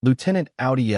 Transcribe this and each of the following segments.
Lieutenant Audie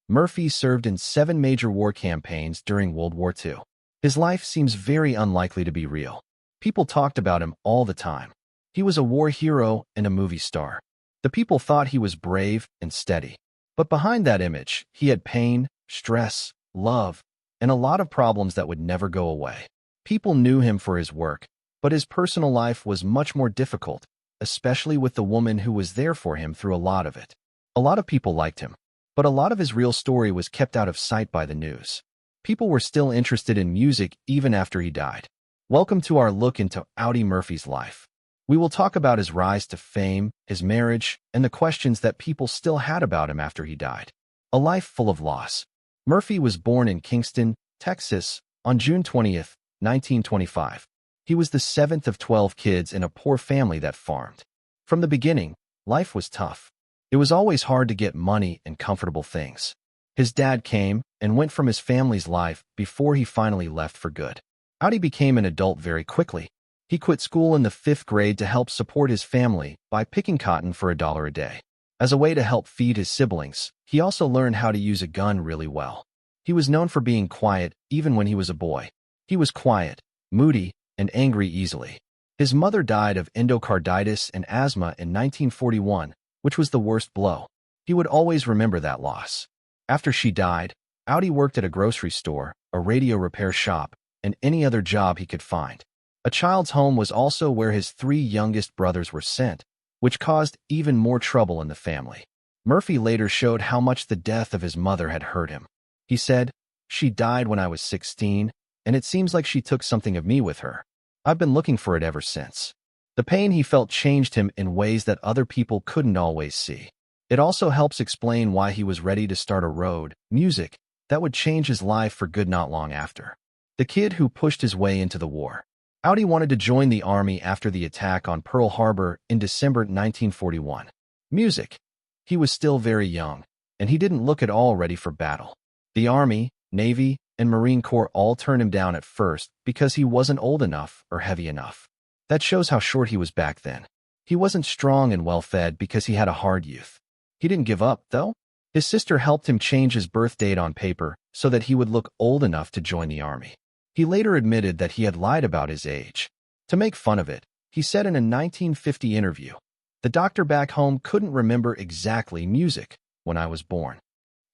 Murphy served in 7 major war campaigns during World War II. His life seems very unlikely to be real. People talked about him all the time. He was a war hero and a movie star. The people thought he was brave and steady. But behind that image, he had pain, stress, love, and a lot of problems that would never go away. People knew him for his work, but his personal life was much more difficult, especially with the woman who was there for him through a lot of it. A lot of people liked him, but a lot of his real story was kept out of sight by the news. People were still interested in music even after he died. Welcome to our look into Audie Murphy's life. We will talk about his rise to fame, his marriage, and the questions that people still had about him after he died. A life full of loss. Murphy was born in Kingston, Texas, on June 20th, 1925. He was the 7th of 12 kids in a poor family that farmed. From the beginning, life was tough. It was always hard to get money and comfortable things. His dad came and went from his family's life before he finally left for good. Audie became an adult very quickly. He quit school in the 5th grade to help support his family by picking cotton for $1 a day. As a way to help feed his siblings, he also learned how to use a gun really well. He was known for being quiet even when he was a boy. He was quiet, moody, and angry easily. His mother died of endocarditis and asthma in 1941, which was the worst blow. He would always remember that loss. After she died, Audie worked at a grocery store, a radio repair shop, and any other job he could find. A child's home was also where his 3 youngest brothers were sent, which caused even more trouble in the family. Murphy later showed how much the death of his mother had hurt him. He said, "She died when I was 16, and it seems like she took something of me with her. I've been looking for it ever since." The pain he felt changed him in ways that other people couldn't always see. It also helps explain why he was ready to start a road, music, that would change his life for good not long after. The kid who pushed his way into the war. Audie wanted to join the army after the attack on Pearl Harbor in December 1941. Music. He was still very young, and he didn't look at all ready for battle. The Army, Navy, and Marine Corps all turned him down at first because he wasn't old enough or heavy enough. That shows how short he was back then. He wasn't strong and well-fed because he had a hard youth. He didn't give up, though. His sister helped him change his birth date on paper so that he would look old enough to join the army. He later admitted that he had lied about his age. To make fun of it, he said in a 1950 interview, "The doctor back home couldn't remember exactly music when I was born."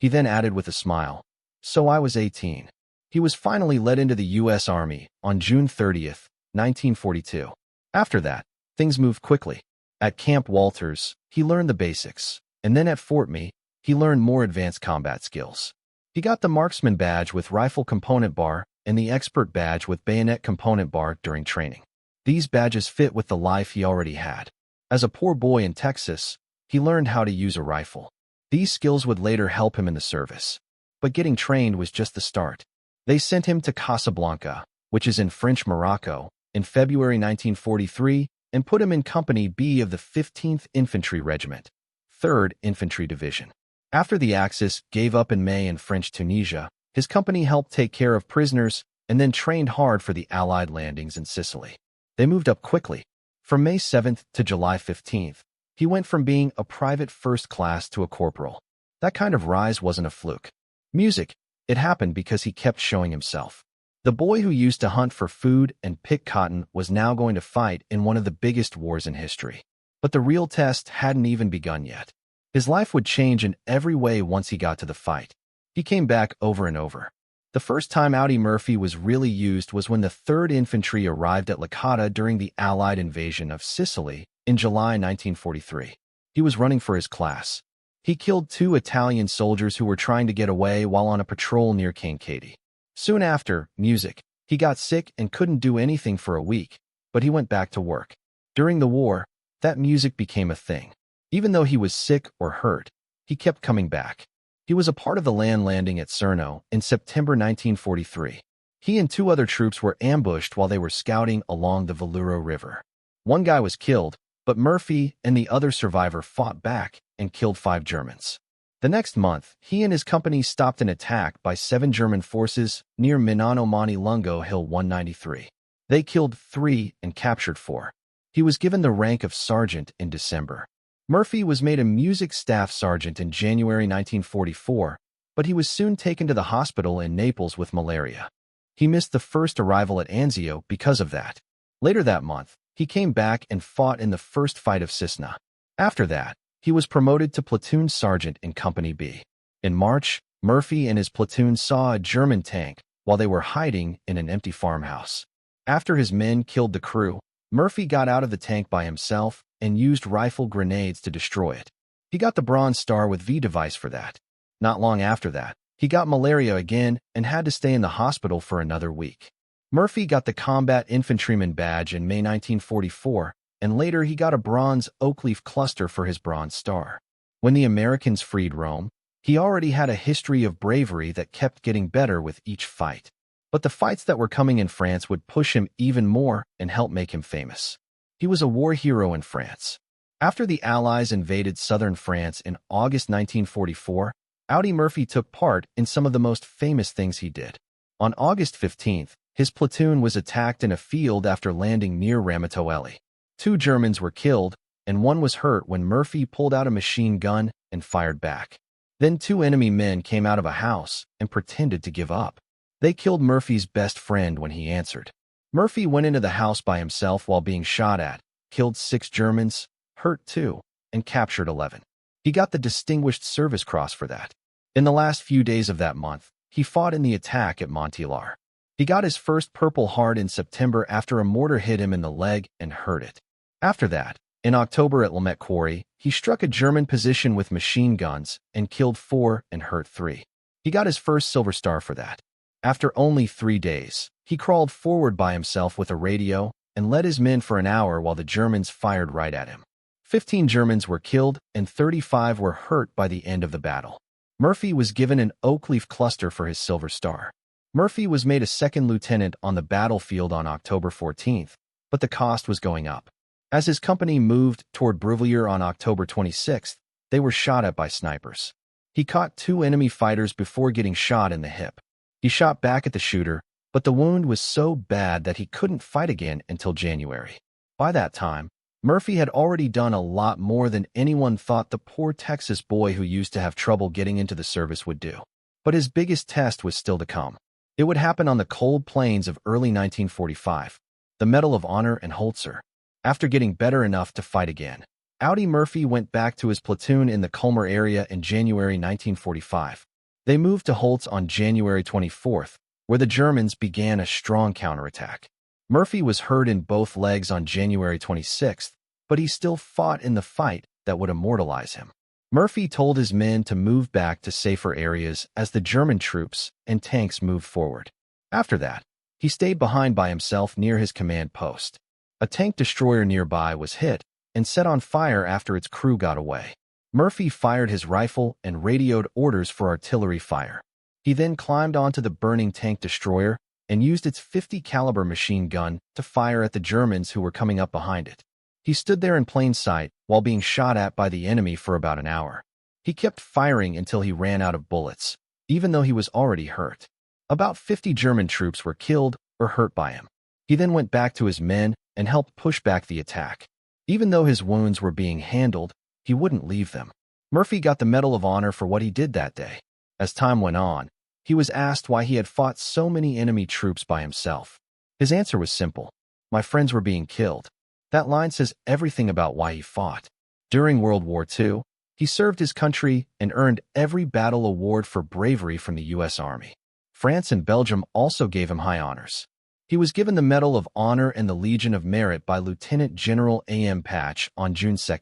He then added with a smile, "So I was 18. He was finally let into the U.S. Army on June 30th, 1942. After that, things moved quickly. At Camp Walters, he learned the basics, and then at Fort Mee, he learned more advanced combat skills. He got the Marksman badge with rifle component bar and the Expert badge with bayonet component bar during training. These badges fit with the life he already had. As a poor boy in Texas, he learned how to use a rifle. These skills would later help him in the service. But getting trained was just the start. They sent him to Casablanca, which is in French Morocco, in February 1943 and put him in Company B of the 15th Infantry Regiment, 3rd Infantry Division. After the Axis gave up in May in French Tunisia, his company helped take care of prisoners and then trained hard for the Allied landings in Sicily. They moved up quickly. From May 7th to July 15th, he went from being a private first class to a corporal. That kind of rise wasn't a fluke. Music, it happened because he kept showing himself. The boy who used to hunt for food and pick cotton was now going to fight in one of the biggest wars in history. But the real test hadn't even begun yet. His life would change in every way once he got to the fight. He came back over and over. The first time Audie Murphy was really used was when the 3rd Infantry arrived at Licata during the Allied invasion of Sicily in July 1943. He was running for his class. He killed 2 Italian soldiers who were trying to get away while on a patrol near Kankakee. Soon after, music. He got sick and couldn't do anything for a week, but he went back to work. During the war, that music became a thing. Even though he was sick or hurt, he kept coming back. He was a part of the land landing at Cerno in September 1943. He and 2 other troops were ambushed while they were scouting along the Veluro River. One guy was killed, but Murphy and the other survivor fought back and killed 5 Germans. The next month, he and his company stopped an attack by 7 German forces near Minano Mani Lungo Hill 193. They killed 3 and captured 4. He was given the rank of sergeant in December. Murphy was made a music staff sergeant in January 1944, but he was soon taken to the hospital in Naples with malaria. He missed the first arrival at Anzio because of that. Later that month, he came back and fought in the first fight of Cisna. After that, he was promoted to platoon sergeant in Company B. In March, Murphy and his platoon saw a German tank while they were hiding in an empty farmhouse. After his men killed the crew, Murphy got out of the tank by himself and used rifle grenades to destroy it. He got the Bronze Star with V device for that. Not long after that, he got malaria again and had to stay in the hospital for another week. Murphy got the Combat Infantryman Badge in May 1944, and later he got a bronze oak leaf cluster for his Bronze Star. When the Americans freed Rome, he already had a history of bravery that kept getting better with each fight. But the fights that were coming in France would push him even more and help make him famous. He was a war hero in France. After the Allies invaded southern France in August 1944, Audie Murphy took part in some of the most famous things he did. On August 15th, his platoon was attacked in a field after landing near Ramatoeli. 2 Germans were killed, and 1 was hurt when Murphy pulled out a machine gun and fired back. Then 2 enemy men came out of a house and pretended to give up. They killed Murphy's best friend when he answered. Murphy went into the house by himself while being shot at, killed 6 Germans, hurt 2, and captured 11. He got the Distinguished Service Cross for that. In the last few days of that month, he fought in the attack at Monthilar. He got his first Purple Heart in September after a mortar hit him in the leg and hurt it. After that, in October at Lamette Quarry, he struck a German position with machine guns and killed 4 and hurt 3. He got his first Silver Star for that. After only 3 days, he crawled forward by himself with a radio and led his men for an hour while the Germans fired right at him. 15 Germans were killed and 35 were hurt by the end of the battle. Murphy was given an oak leaf cluster for his Silver Star. Murphy was made a 2nd lieutenant on the battlefield on October 14th, but the cost was going up. As his company moved toward Bruvillers on October 26th, they were shot at by snipers. He caught 2 enemy fighters before getting shot in the hip. He shot back at the shooter, but the wound was so bad that he couldn't fight again until January. By that time, Murphy had already done a lot more than anyone thought the poor Texas boy who used to have trouble getting into the service would do. But his biggest test was still to come. It would happen on the cold plains of early 1945, the Medal of Honor and Holzer. After getting better enough to fight again, Audie Murphy went back to his platoon in the Colmar area in January 1945. They moved to Holtz on January 24th, where the Germans began a strong counterattack. Murphy was hurt in both legs on January 26th, but he still fought in the fight that would immortalize him. Murphy told his men to move back to safer areas as the German troops and tanks moved forward. After that, he stayed behind by himself near his command post. A tank destroyer nearby was hit and set on fire after its crew got away. Murphy fired his rifle and radioed orders for artillery fire. He then climbed onto the burning tank destroyer and used its .50 caliber machine gun to fire at the Germans who were coming up behind it. He stood there in plain sight while being shot at by the enemy for about an hour. He kept firing until he ran out of bullets, even though he was already hurt. About 50 German troops were killed or hurt by him. He then went back to his men and helped push back the attack. Even though his wounds were being handled, he wouldn't leave them. Murphy got the Medal of Honor for what he did that day. As time went on, he was asked why he had fought so many enemy troops by himself. His answer was simple: "My friends were being killed." That line says everything about why he fought. During World War II, he served his country and earned every battle award for bravery from the U.S. Army. France and Belgium also gave him high honors. He was given the Medal of Honor and the Legion of Merit by Lieutenant General A.M. Patch on June 2,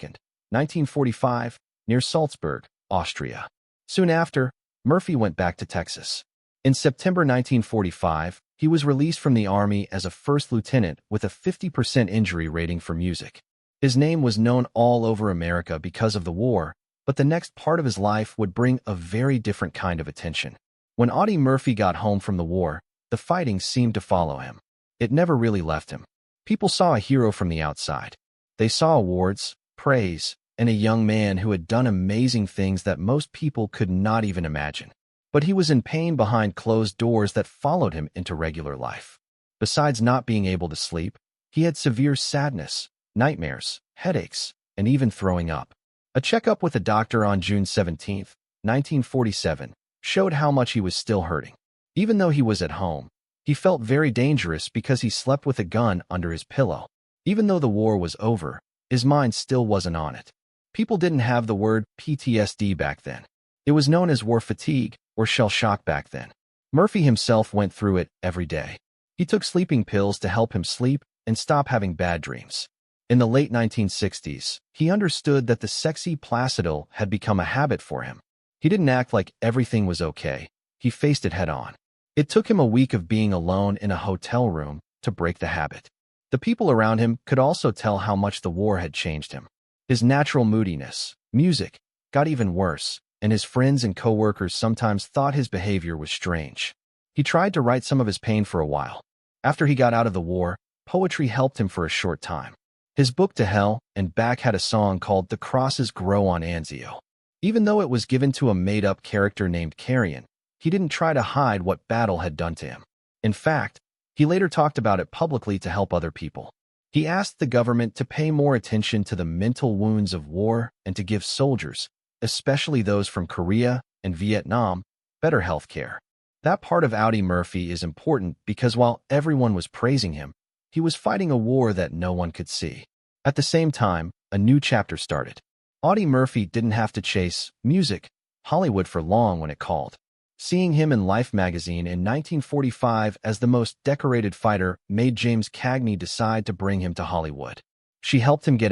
1945, near Salzburg, Austria. Soon after, Murphy went back to Texas. In September 1945, he was released from the Army as a first lieutenant with a 50% injury rating for music. His name was known all over America because of the war, but the next part of his life would bring a very different kind of attention. When Audie Murphy got home from the war, the fighting seemed to follow him. It never really left him. People saw a hero from the outside. They saw awards, praise, and a young man who had done amazing things that most people could not even imagine. But he was in pain behind closed doors that followed him into regular life. Besides not being able to sleep, he had severe sadness, nightmares, headaches, and even throwing up. A checkup with a doctor on June 17, 1947, showed how much he was still hurting. Even though he was at home, he felt very dangerous because he slept with a gun under his pillow. Even though the war was over, his mind still wasn't on it. People didn't have the word PTSD back then. It was known as war fatigue or shell shock back then. Murphy himself went through it every day. He took sleeping pills to help him sleep and stop having bad dreams. In the late 1960s, he understood that the sexy placidil had become a habit for him. He didn't act like everything was okay. He faced it head on. It took him a week of being alone in a hotel room to break the habit. The people around him could also tell how much the war had changed him. His natural moodiness, music, got even worse, and his friends and co-workers sometimes thought his behavior was strange. He tried to write some of his pain for a while. After he got out of the war, poetry helped him for a short time. His book To Hell and Back had a song called The Crosses Grow on Anzio. Even though it was given to a made-up character named Carrion, he didn't try to hide what battle had done to him. In fact, he later talked about it publicly to help other people. He asked the government to pay more attention to the mental wounds of war and to give soldiers, especially those from Korea and Vietnam, better health care. That part of Audie Murphy is important because while everyone was praising him, he was fighting a war that no one could see. At the same time, a new chapter started. Audie Murphy didn't have to chase music, Hollywood for long when it called. Seeing him in Life magazine in 1945 as the most decorated fighter made James Cagney decide to bring him to Hollywood. She helped him get